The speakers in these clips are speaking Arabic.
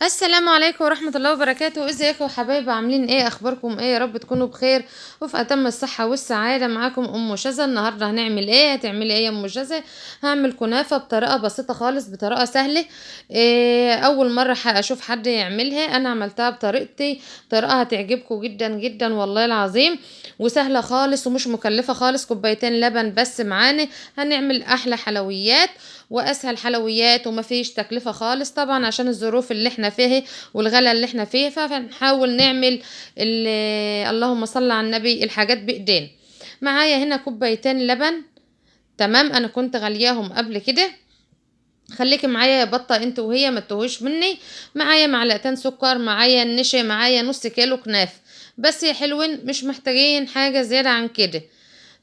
السلام عليكم ورحمة الله وبركاته. ازيكم يا حبايبي؟ عاملين ايه؟ اخباركم ايه؟ يا رب تكونوا بخير وفي اتم الصحة والسعادة. معاكم ام شذى. النهاردة هنعمل ايه؟ هتعملي ايه يا ام شذى؟ هعمل كنافة بطريقة بسيطة خالص، بطريقة سهلة. اول مرة اشوف حد يعملها، انا عملتها بطريقتي. طريقة هتعجبكم جدا جدا والله العظيم، وسهلة خالص ومش مكلفة خالص. كوبايتين لبن بس معانا، هنعمل احلى حلويات واسهل حلويات ومفيش تكلفة خالص، طبعا عشان الظروف اللي احنا فيها والغلا اللي احنا فيه. فنحاول نعمل اللهم صل على النبي الحاجات بايدينا. معايا هنا كوبايتين لبن، تمام، انا كنت غلياهم قبل كده. خليكي معايا يا بطه انت وهي، ما تتوهيش مني. معايا معلقتين سكر، معايا النشا، معايا نص كيلو كنافه. بس يا حلوين مش محتاجين حاجه زياده عن كده،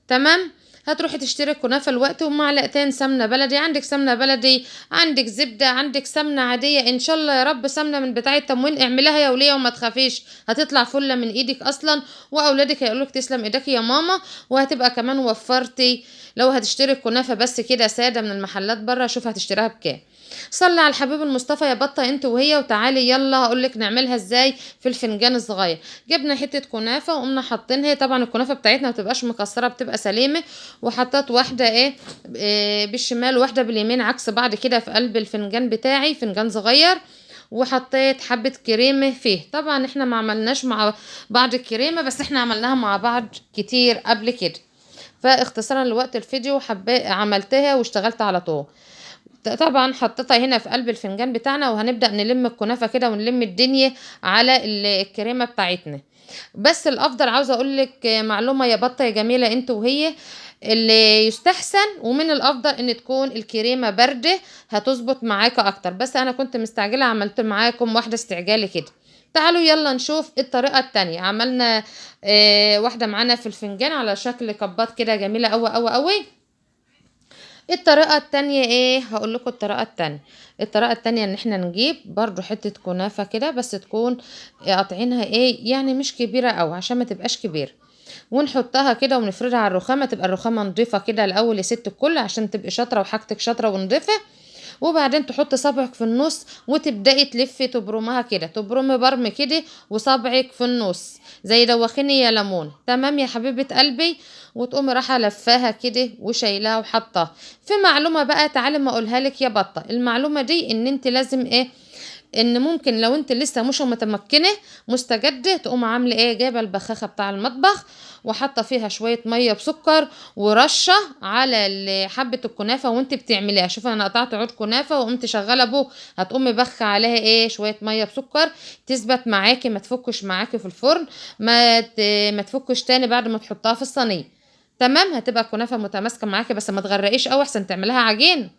تمام. هتروحي تشتري الكنافه الوقت ومعلقتين سمنه بلدي. عندك سمنه بلدي، عندك زبده، عندك سمنه عاديه، ان شاء الله يا رب سمنه من بتاعه التموين. اعمليها يا وليه وما تخافيش، هتطلع فله من ايدك اصلا، واولادك هيقولك تسلم ايدك يا ماما. وهتبقى كمان وفرتي. لو هتشتري الكنافه بس كده ساده من المحلات بره، شوف هتشتريها بكام. صلي على الحبيب المصطفى يا بطه انت وهي، وتعالي يلا هقولك نعملها ازاي. في الفنجان الصغير جبنا حته كنافه وقمنا حاطينها. طبعا الكنافه بتاعتنا ما بتبقاش مكسره، بتبقى سليمه. وحطيت واحده بالشمال وواحده باليمين عكس بعض كده في قلب الفنجان بتاعي، فنجان صغير. وحطيت حبه كريمه فيه. طبعا احنا ما عملناش مع بعض الكريمه، بس احنا عملناها مع بعض كتير قبل كده. فاختصارا لوقت الفيديو عملتها واشتغلت على طول. طبعا حطيتها هنا في قلب الفنجان بتاعنا، وهنبدأ نلم الكنافة كده ونلم الدنيا على الكريمة بتاعتنا. بس الافضل عاوزه اقول لك معلومه يا بطه يا جميله انت وهي، اللي يستحسن ومن الافضل ان تكون الكريمه بارده، هتظبط معاكم اكتر. بس انا كنت مستعجله، عملت معاكم واحده استعجالي كده. تعالوا يلا نشوف الطريقه التانية. عملنا واحده معانا في الفنجان على شكل كبات كده، جميله قوي قوي قوي. الطريقة التانية ايه؟ هقول لكم الطريقة التانية. الطريقة التانية ان احنا نجيب برضو حتة كنافة كده، بس تكون قاطعينها ايه يعني مش كبيرة اوي عشان ما تبقاش كبيرة. ونحطها كده ونفردها على الرخامة، تبقى الرخامة نضيفة كده الاول يا ست الكل عشان تبقي شاطرة وحاجتك شاطرة ونضيفة. وبعدين تحط صبعك في النص وتبدأي تلفي تبرمها كده، تبرمي برم كده وصبعك في النص زي دوخيني يا ليمون، تمام يا حبيبة قلبي. وتقومي رايحة لفاها كده وشايلاها وحطها. في معلومة بقى تعالي ما اقولها لك يا بطة. المعلومة دي ان انت لازم ايه، ان ممكن لو انت لسه مش متمكنه مستجده، تقوم عامله ايه، جايبه البخاخه بتاع المطبخ وحاطه فيها شويه ميه بسكر ورشه على حبه الكنافه. وانت بتعمليها شوفي، انا قطعت عود كنافه وقمت شغاله ابوه، هتقومي بخ عليها ايه شويه ميه بسكر، تثبت معاكي ما تفكش معاكي في الفرن، ما تفكش تاني بعد ما تحطها في الصينيه. تمام، هتبقى الكنافه متماسكه معاكي، بس ما تغرقيش قوي احسن تعملها عجين.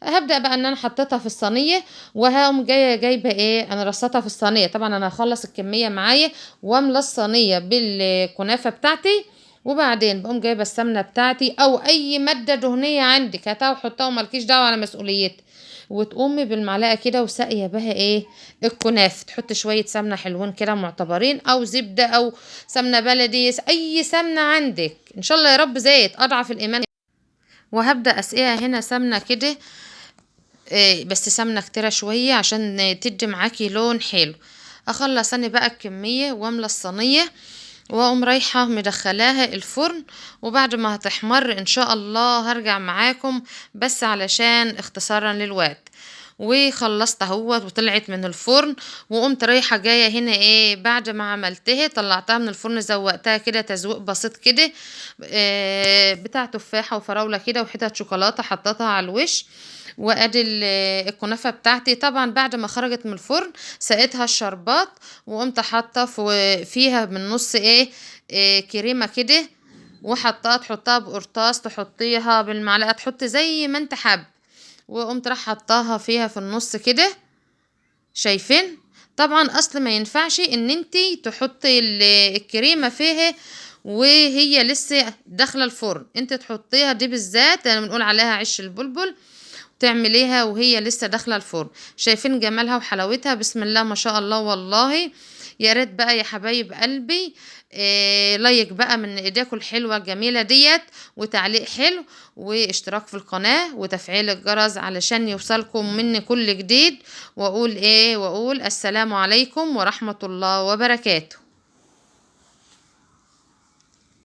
هبدأ بقى ان انا حطيتها في الصينية، وهقوم جايبة ايه، انا رصيتها في الصينية. طبعا انا هخلص الكمية معايا واملى الصينية بالكنافة بتاعتي. وبعدين بقوم جايبة السمنة بتاعتي او اي مادة دهنية عندك هاتها وحطها وملكيش دعوة على مسؤوليتي. وتقومي بالمعلقة كده وساقية بها ايه، الكنافة. تحط شوية سمنة حلوين كده معتبرين، او زبدة او سمنة بلدي، اي سمنة عندك ان شاء الله يا رب، زيت اضعف الايمان. وهبدأ اسقيها هنا سمنة كده، بس سمنة كتيرة شوية عشان تدي معاكي لون حلو. اخلص انا بقى الكمية واملى الصينية، واقوم رايحة مدخلاها الفرن. وبعد ما هتحمر ان شاء الله هرجع معاكم، بس علشان اختصارا للوقت. وخلصت اهوت وطلعت من الفرن. وقمت رايحه جايه هنا ايه، بعد ما عملتها طلعتها من الفرن زوقتها كده تزويق بسيط كده، بتاع تفاحه وفراوله كده وحتت شوكولاته حطيتها على الوش. وادي الكنافه بتاعتي. طبعا بعد ما خرجت من الفرن سقيتها الشربات، وقمت حاطه فيها من نص كريمه كده. وحطها تحطها بقرطاس، تحطيها بالمعلقه، تحطي زي ما انت حابه. وقمت راح حطاها فيها في النص كده، شايفين؟ طبعا اصل ما ينفعش ان انتي تحطي الكريمه فيها وهي لسه داخله الفرن. انت تحطيها دي بالذات انا بنقول عليها عش البلبل، تعمليها وهي لسه داخله الفرن. شايفين جمالها وحلاوتها؟ بسم الله ما شاء الله والله. يا ريت بقى يا حبايب قلبي لايك بقى من ايديكم الحلوة الجميلة ديت، وتعليق حلو، واشتراك في القناة، وتفعيل الجرس علشان يوصلكم مني كل جديد. واقول السلام عليكم ورحمة الله وبركاته.